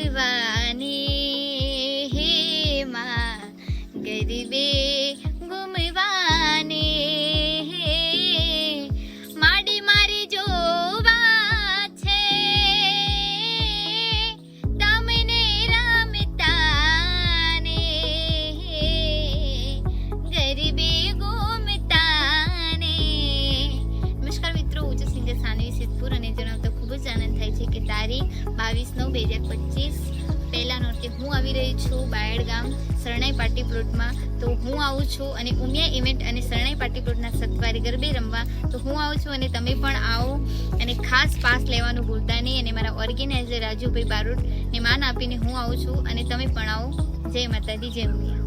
ઘૂમવાને હે માં ગરબે ઘૂમવાને હે માડી મારી જોવા છે તમને રમતાને ગરબે ઘૂમતાને. નમસ્કાર મિત્રો, હું છું સિંધે સાનવી સિદ્ધપુર અને જણાવતા ખૂબ જ આનંદ થાય છે કે તારીખ 22/9/2025 પહેલા નોરતે હું આવી રહી છું બાયડ ગામ શરણાઈ પાર્ટી પ્લોટમાં. તો હું આવું છું અને ઉમિયા ઇવેન્ટ અને શરણાઈ પાર્ટી પ્લોટના સત્વારે ગરબે રમવા. તો હું આવું છું અને તમે પણ આવો અને ખાસ પાસ લેવાનું ભૂલતા નહીં. અને મારા ઓર્ગેનાઇઝર રાજુભાઈ બારોટને માન આપીને હું આવું છું અને તમે પણ આવો. જય માતાજી, જય ઉમિયા.